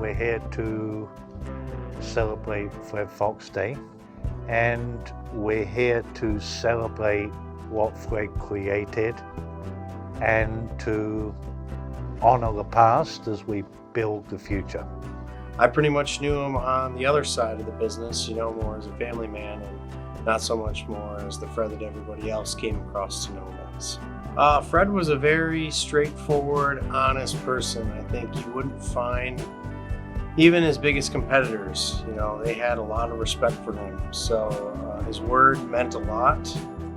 we're here to celebrate Fred Fox Day, and we're here to celebrate what Fred created and to honor the past as we build the future. I pretty much knew him on the other side of the business, more as a family man and not so much more as the Fred that everybody else came across to know as. Fred was a very straightforward, honest person. I think you wouldn't find even his biggest competitors, they had a lot of respect for him. So his word meant a lot.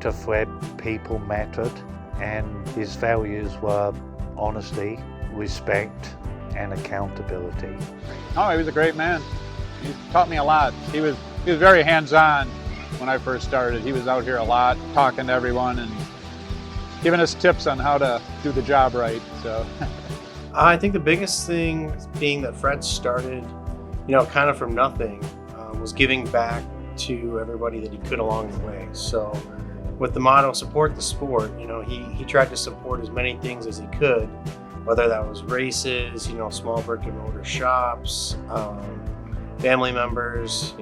To Fred, people mattered, and his values were honesty, respect, and accountability. Oh, he was a great man. He taught me a lot. He was very hands-on when I first started. He was out here a lot, talking to everyone and giving us tips on how to do the job right. So I think the biggest thing being that Fred started, kind of from nothing, was giving back to everybody that he could along the way. So with the motto, support the sport, he tried to support as many things as he could, whether that was races, small brick and mortar shops, family members,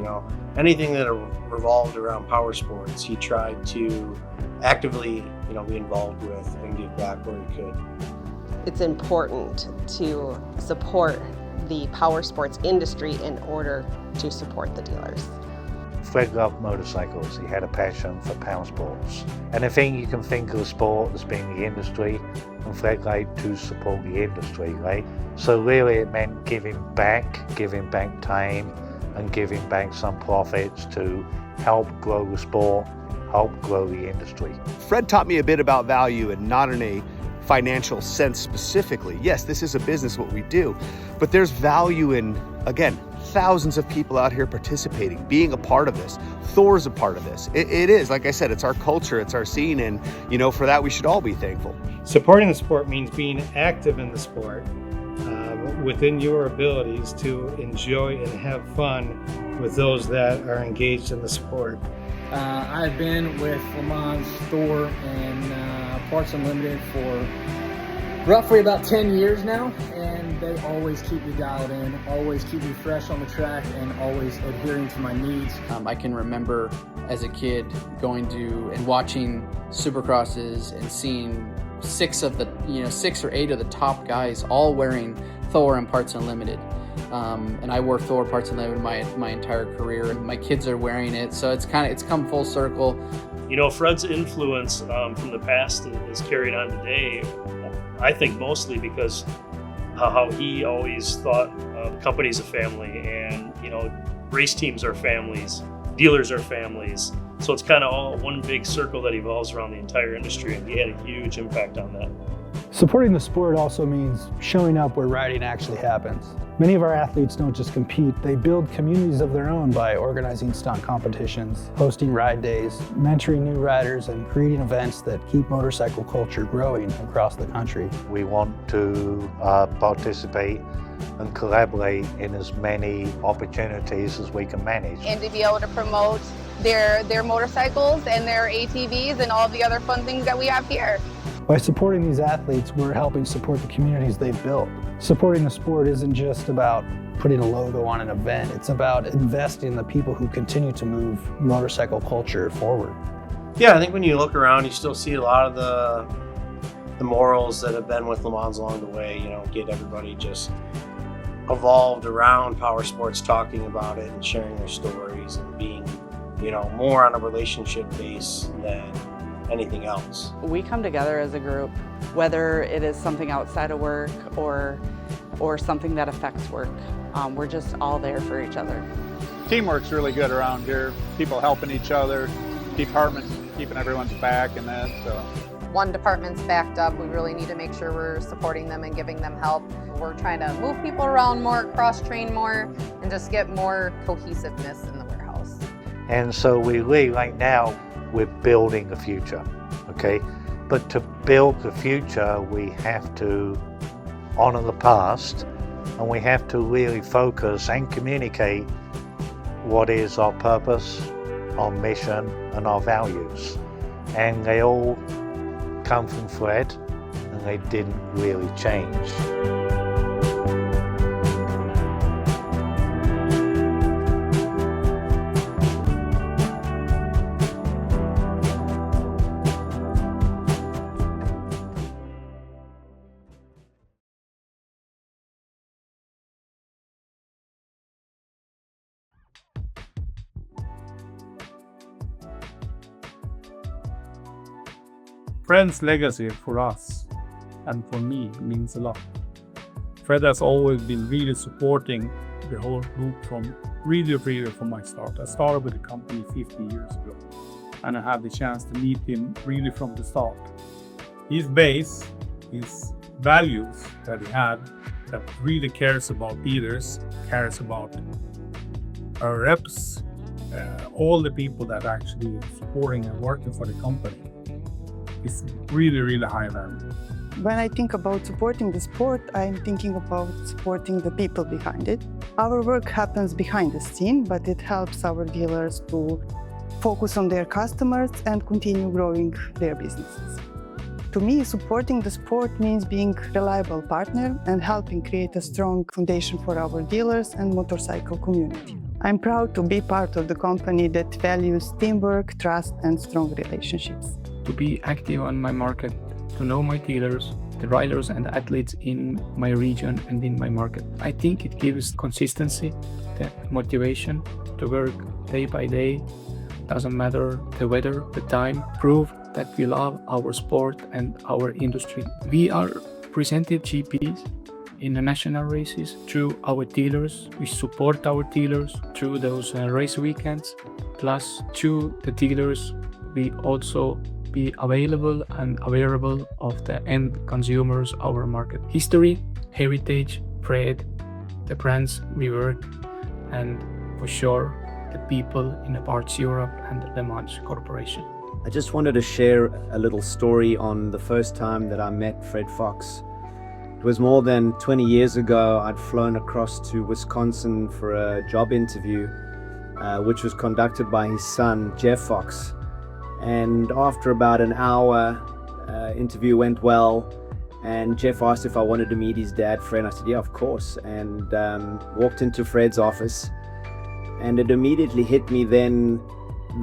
anything that revolved around power sports, he tried to actively, be involved with and give back where he could. It's important to support the power sports industry in order to support the dealers. Fred loved motorcycles. He had a passion for power sports. And I think you can think of the sport as being the industry, and Fred liked to support the industry, right? So really it meant giving back time, and giving back some profits to help grow the sport, help grow the industry. Fred taught me a bit about value, and not in a financial sense specifically. Yes, this is a business, what we do, but there's value in, again, thousands of people out here participating, being a part of this. Thor's a part of this. It is, like I said, it's our culture, it's our scene, and for that we should all be thankful. Supporting the sport means being active in the sport within your abilities to enjoy and have fun with those that are engaged in the sport. I've been with LeMans, Thor, and Parts Unlimited for roughly about 10 years now, and they always keep me dialed in, always keep me fresh on the track, and always adhering to my needs. I can remember as a kid going to and watching Supercrosses and seeing 6 or 8 of the top guys all wearing Thor and Parts Unlimited. And I wore Thor Parts Unlimited my entire career, and my kids are wearing it, so it's come full circle. Fred's influence from the past is carried on today, I think mostly because how he always thought companies a family, and race teams are families, dealers are families, so it's kind of all one big circle that evolves around the entire industry, and he had a huge impact on that. Supporting the sport also means showing up where riding actually happens. Many of our athletes don't just compete, they build communities of their own by organizing stunt competitions, hosting ride days, mentoring new riders, and creating events that keep motorcycle culture growing across the country. We want to participate and collaborate in as many opportunities as we can manage. And to be able to promote their motorcycles and their ATVs and all the other fun things that we have here. By supporting these athletes, we're helping support the communities they've built. Supporting the sport isn't just about putting a logo on an event, it's about investing in the people who continue to move motorcycle culture forward. Yeah, I think when you look around, you still see a lot of the morals that have been with LeMans along the way, get everybody just evolved around power sports, talking about it and sharing their stories and being, more on a relationship base than anything else. We come together as a group, whether it is something outside of work or something that affects work. We're just all there for each other. Teamwork's really good around here. People helping each other, departments keeping everyone's back and that. So one department's backed up, we really need to make sure we're supporting them and giving them help. We're trying to move people around more, cross-train more, and just get more cohesiveness in the warehouse. And so right now, we're building the future, okay? But to build the future, we have to honor the past, and we have to really focus and communicate what is our purpose, our mission, and our values. And they all come from Fred, and they didn't really change. Fred's legacy for us and for me means a lot. Fred has always been really supporting the whole group from my start. I started with the company 50 years ago, and I had the chance to meet him really from the start. His base, his values that he had, that really cares about dealers, cares about our reps, all the people that actually supporting and working for the company, is really, really high value. When I think about supporting the sport, I'm thinking about supporting the people behind it. Our work happens behind the scene, but it helps our dealers to focus on their customers and continue growing their businesses. To me, supporting the sport means being a reliable partner and helping create a strong foundation for our dealers and motorcycle community. I'm proud to be part of the company that values teamwork, trust, and strong relationships. To be active on my market, to know my dealers, the riders and athletes in my region and in my market. I think it gives consistency, the motivation to work day by day. Doesn't matter the weather, the time. Prove that we love our sport and our industry. We are presented GPs in the national races through our dealers. We support our dealers through those race weekends. Plus, through the dealers, we also be available and available of the end consumers, our market. History, heritage, Fred, the brands we work, and for sure, the people in the Parts Europe and the LeMans Corporation. I just wanted to share a little story on the first time that I met Fred Fox. It was more than 20 years ago. I'd flown across to Wisconsin for a job interview, which was conducted by his son, Jeff Fox. And after about an hour, interview went well, and Jeff asked if I wanted to meet his dad, Fred. I said, yeah, of course, and walked into Fred's office, and it immediately hit me then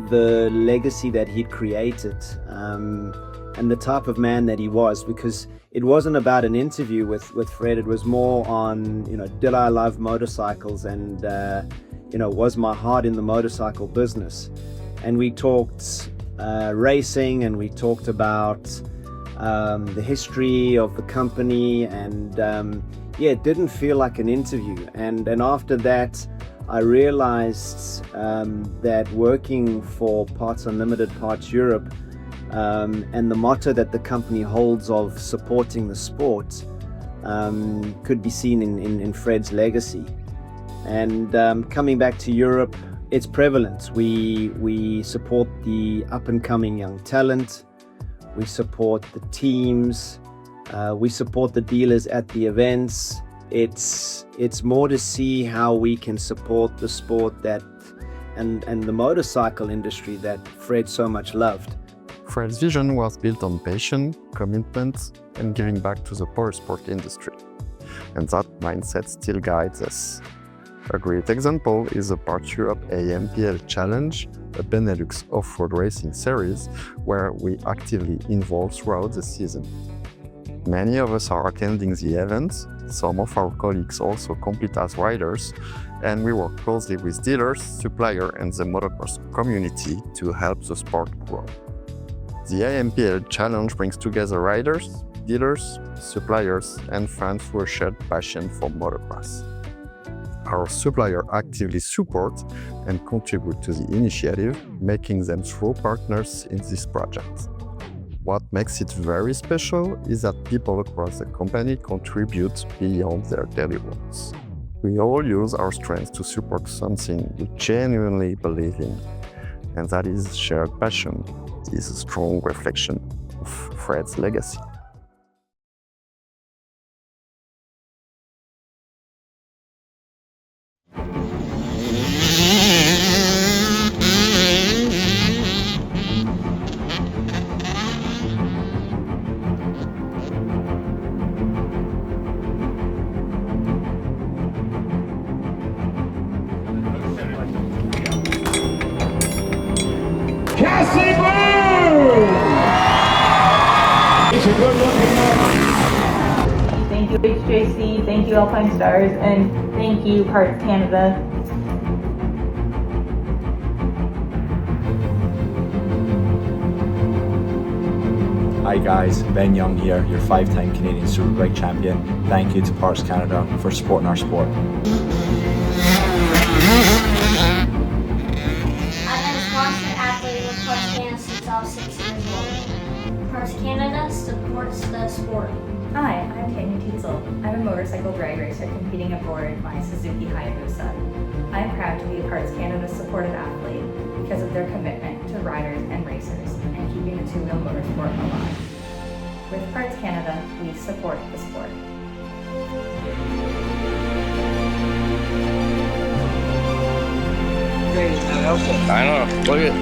the legacy that he'd created, and the type of man that he was, because it wasn't about an interview with Fred. It was more on, did I love motorcycles, and was my heart in the motorcycle business. And we talked racing, and we talked about the history of the company, and it didn't feel like an interview. And after that, I realized that working for Parts Unlimited, Parts Europe, and the motto that the company holds of supporting the sport could be seen in Fred's legacy. And coming back to Europe, it's prevalent. We support the up-and-coming young talent. We support the teams. We support the dealers at the events. It's more to see how we can support the sport and the motorcycle industry that Fred so much loved. Fred's vision was built on passion, commitment, and giving back to the powersport industry. And that mindset still guides us. A great example is the Parts Europe AMPL Challenge, a Benelux off-road racing series where we actively involve throughout the season. Many of us are attending the event, some of our colleagues also compete as riders, and we work closely with dealers, suppliers, and the motocross community to help the sport grow. The AMPL Challenge brings together riders, dealers, suppliers, and fans through a shared passion for motocross. Our suppliers actively support and contribute to the initiative, making them true partners in this project. What makes it very special is that people across the company contribute beyond their daily roles. We all use our strengths to support something we genuinely believe in, and that is shared passion. It is a strong reflection of Fred's legacy. Thank you HJC, thank you Alpine Stars, and thank you Parts Canada. I Hi guys, Ben Young here, your 5-time Canadian Superbike champion. Thank you to Parts Canada for supporting our sport. I've been a sponsored athlete with Parts Canada since I was 6 years old. Parts Canada supports the sport. Hi, I'm Tanya Tietzel. I'm a motorcycle drag racer competing aboard my Suzuki Hayabusa. I'm proud to be a Parts Canada supported athlete because of their commitment to riders and racers and keeping the two-wheel motorsport alive. With Parts Canada, we support the sport. I know, look at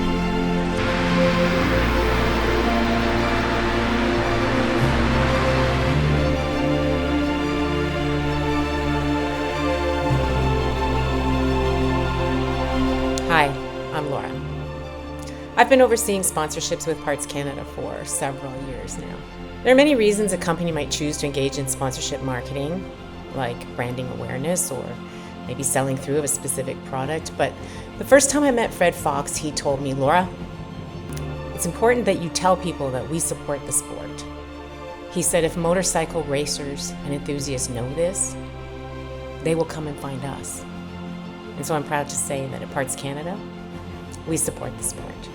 Hi, I'm Laura. I've been overseeing sponsorships with Parts Canada for several years now. There are many reasons a company might choose to engage in sponsorship marketing, like branding awareness or maybe selling through of a specific product. But the first time I met Fred Fox, he told me, Laura, it's important that you tell people that we support the sport. He said if motorcycle racers and enthusiasts know this, they will come and find us. And so I'm proud to say that at Parts Canada, we support the sport.